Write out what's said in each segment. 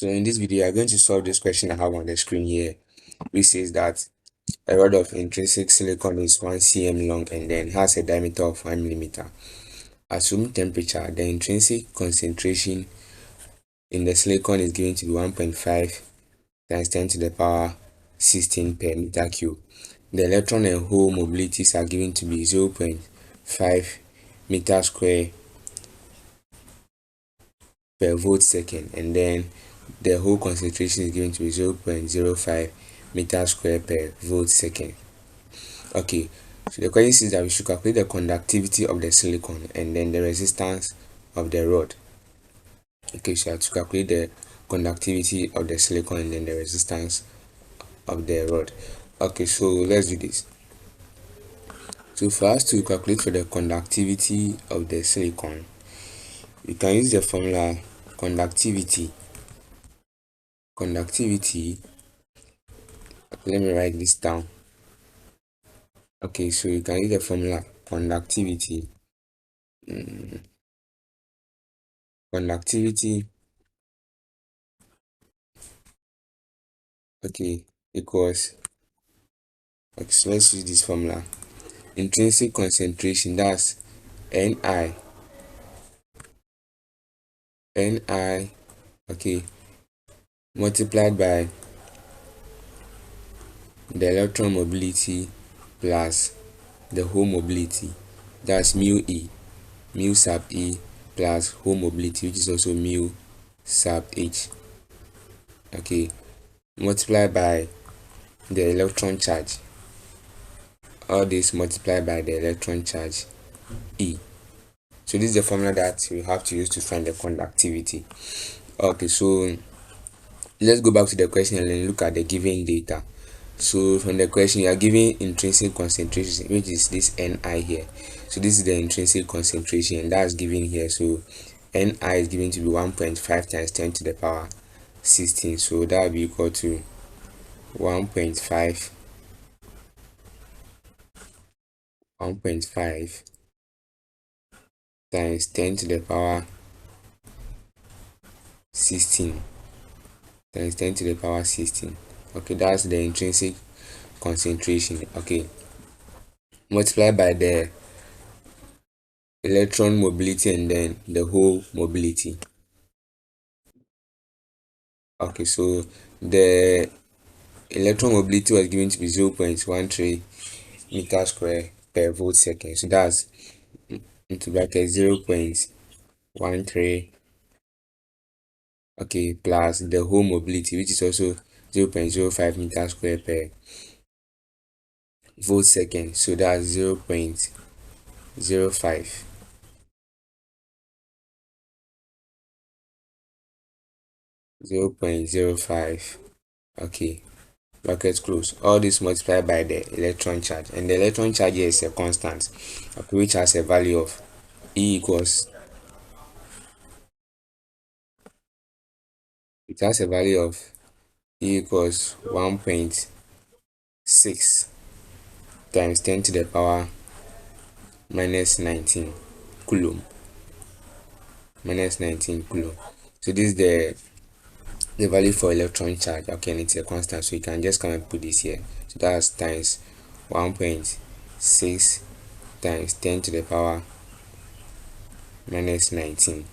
So in this video, I'm going to solve this question I have on the screen here, which says that a rod of intrinsic silicon is 1 cm long and then has a diameter of 1 millimeter. At room temperature, the intrinsic concentration in the silicon is given to be 1.5 times 10 to the power 16 per meter cube. The electron and hole mobilities are given to be 0.5 meter square per volt second, and then the whole concentration is given to be 0.05 meter square per volt second. Okay, so the question says that we should calculate the conductivity of the silicon and then the resistance of the rod. Okay, so I have to calculate the conductivity of the silicon and then the resistance of the rod. Okay, so let's do this. So for us to calculate for the conductivity of the silicon, we can use the formula conductivity. Let me write this down. Okay, so you can use the formula conductivity. Conductivity, okay, equals, okay, so let's use this formula. Intrinsic concentration, that's Ni, okay, multiplied by the electron mobility plus the hole mobility, that's mu sub E plus hole mobility, which is also mu sub H, okay, multiplied by the electron charge, all this multiplied by the electron charge E. So this is the formula that we have to use to find the conductivity. Okay, so let's go back to the question and then look at the given data. So from the question, you are given intrinsic concentration, which is this Ni here. So this is the intrinsic concentration, and that's given here. So Ni is given to be 1.5 times 10 to the power 16. So that will be equal to 1.5 times 10 to the power 16 times 10 to the power 16. Okay, that's the intrinsic concentration. Okay, multiplied by the electron mobility and then the hole mobility. Okay, so the electron mobility was given to be 0.13 meter square per volt second. So that's into bracket 0.13, okay, plus the hole mobility, which is also 0.05 meter square per volt second. So that's 0.05. Okay, bracket close. All this multiplied by the electron charge, and the electron charge here is a constant, okay, which has a value of E equals, it has a value of E equals 1.6 times 10 to the power minus 19 coulomb. So this is the value for electron charge, okay, and it's a constant, so you can just come and put this here. So that's times 1.6 times 10 to the power minus 19.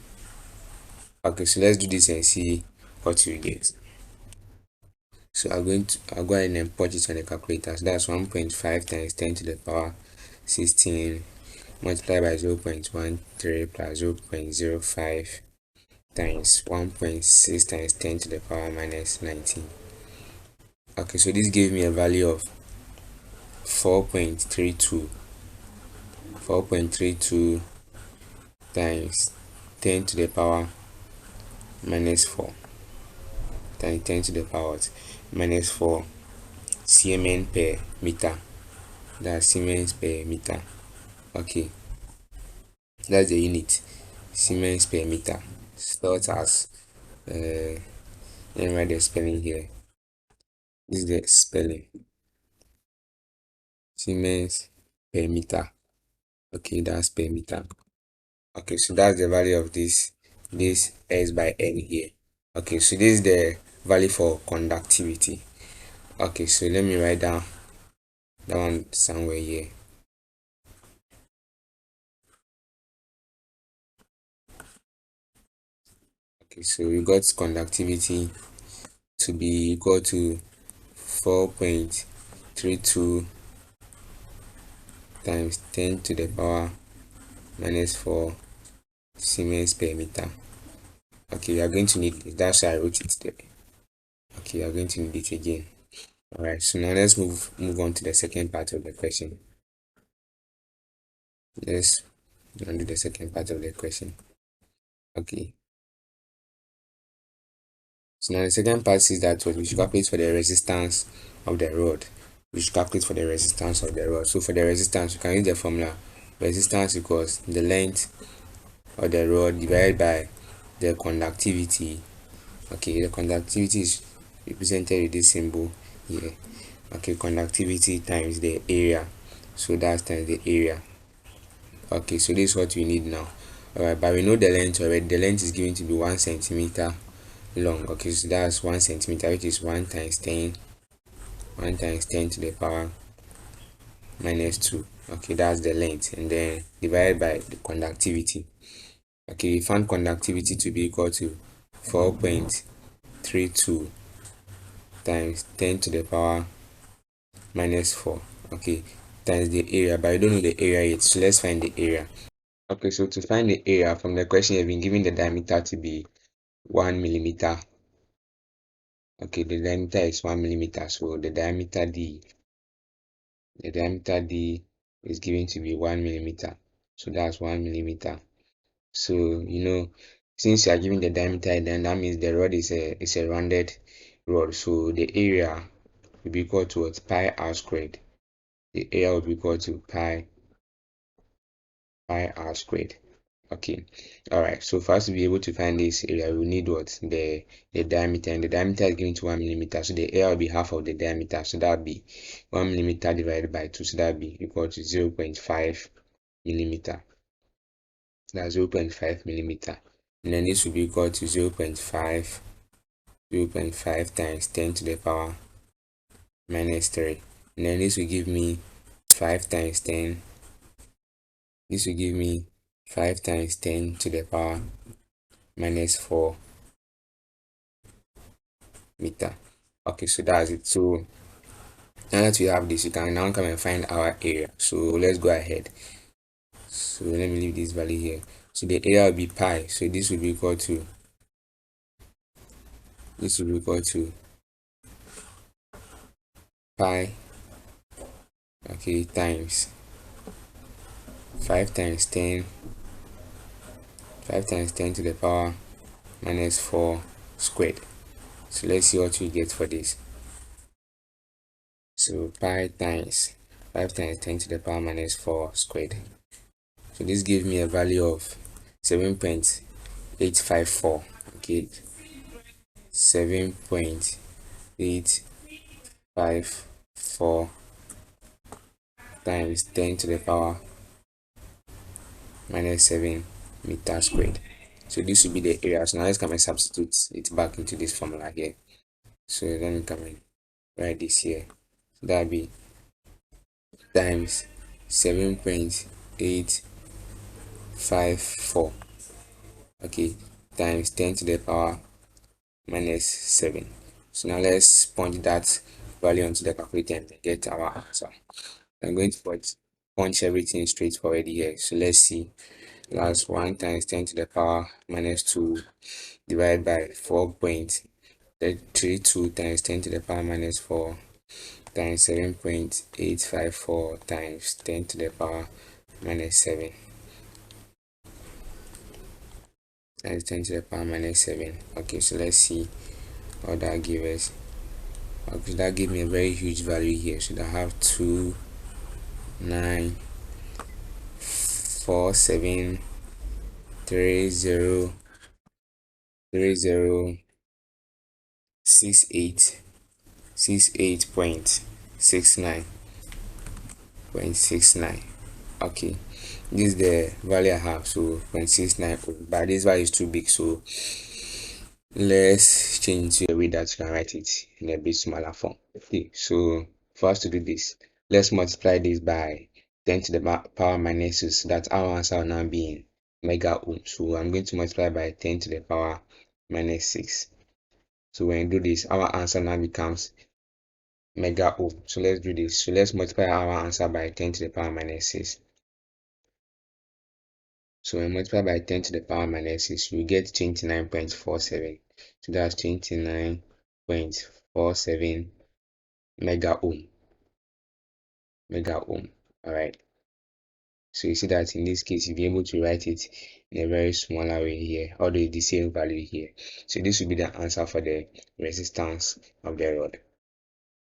Okay, so let's do this and see what we get. So I'll go ahead and put it on the calculator. So that's 1.5 times 10 to the power 16 multiplied by 0.13 plus 0.05 times 1.6 times 10 to the power minus 19. Okay, so this gave me a value of 4.32 times 10 to the power minus 4 times 10 to the power minus 4 Siemens per meter. That's Siemens per meter. Okay, that's the unit, Siemens per meter, spelled as let me write the spelling here. This is the spelling, Siemens per meter. Okay, that's per meter. Okay, so that's the value of this S by N here. Okay, so this is the value for conductivity. Okay, so let me write down that one somewhere here. Okay, so we got conductivity to be equal to 4.32 times 10 to the power minus 4 Siemens per meter. Okay, we are going to need this. That's why I wrote it there. Okay, we are going to need it again. Alright, so now let's move on to the second part of the question. Let's do the second part of the question. Okay. So now the second part is that what we should calculate for the resistance of the rod. We should calculate for the resistance of the rod. So for the resistance, we can use the formula resistance equals the length of the rod divided by the conductivity. Okay, the conductivity is represented with this symbol here. Okay, conductivity times the area. So that's times the area. Okay, so this is what we need now. Alright, but we know the length already. The length is given to be 1 centimeter long. Okay, so that's 1 centimeter, which is 1 times 10 to the power minus 2. Okay, that's the length, and then divided by the conductivity. Okay, we found conductivity to be equal to 4.32 times 10 to the power minus 4. Okay, times the area, but I don't know the area yet, so let's find the area. Okay, so to find the area from the question, you've been given the diameter to be 1 millimeter. Okay, the diameter is 1 millimeter, so the diameter D is given to be 1 millimeter. So that's 1 millimeter. So since you are giving the diameter, then that means the rod is a rounded rod. So the area will be equal to what? Pi r squared. The area will be equal to pi r squared. Okay, all right. So for us to be able to find this area, we need what? The diameter, and the diameter is given to 1 millimeter. So the area will be half of the diameter. So that would be 1 millimeter divided by 2. So that would be equal to 0.5 millimeter. That's 0.5 millimeter. And then this will be equal to 0.5 times 10 to the power minus 3. And then this will give me 5 times 10. This will give me 5 times 10 to the power minus 4 meter. Okay, so that's it. So now that we have this, you can now come and find our area. So let's go ahead. So let me leave this value here. So the area will be pi. So this will be equal to pi, okay, times 5 times 10 to the power minus 4 squared. So let's see what we get for this. So pi times 5 times 10 to the power minus 4 squared. So this gives me a value of 7.854. Okay, 7.854 times 10 to the power minus 7 meter squared. So this will be the area. So now let's come and substitute it back into this formula here. So let me come and write this here. So that will be times 7.854, okay, times 10 to the power minus 7. So now let's punch that value onto the calculator and get our answer. I'm going to punch everything straight forward here. So let's see. That's 1 times 10 to the power minus 2 divided by 4.32 times 10 to the power minus 4 times 7.854 times 10 to the power minus 7 times 10 to the power minus 7. Okay, so let's see what that gives us. Okay, that gave me a very huge value here. So I have 2 9 4 7 3 0 3 0 6 8 68.69. Okay, this is the value I have. So 0.69, but this value is too big, so let's change to a way that you can write it in a bit smaller form. Okay, so for us to do this, let's multiply this by 10 to the power minus 6, so that our answer will now be in mega ohm. So I'm going to multiply by 10 to the power minus 6. So when you do this, our answer now becomes mega ohm. So let's do this. So let's multiply our answer by 10 to the power minus 6. So when multiply by 10 to the power minus 6, we get 29.47. So that's 29.47 mega ohm. Alright. So you see that in this case, you'll be able to write it in a very smaller way here, although the same value here. So this will be the answer for the resistance of the rod.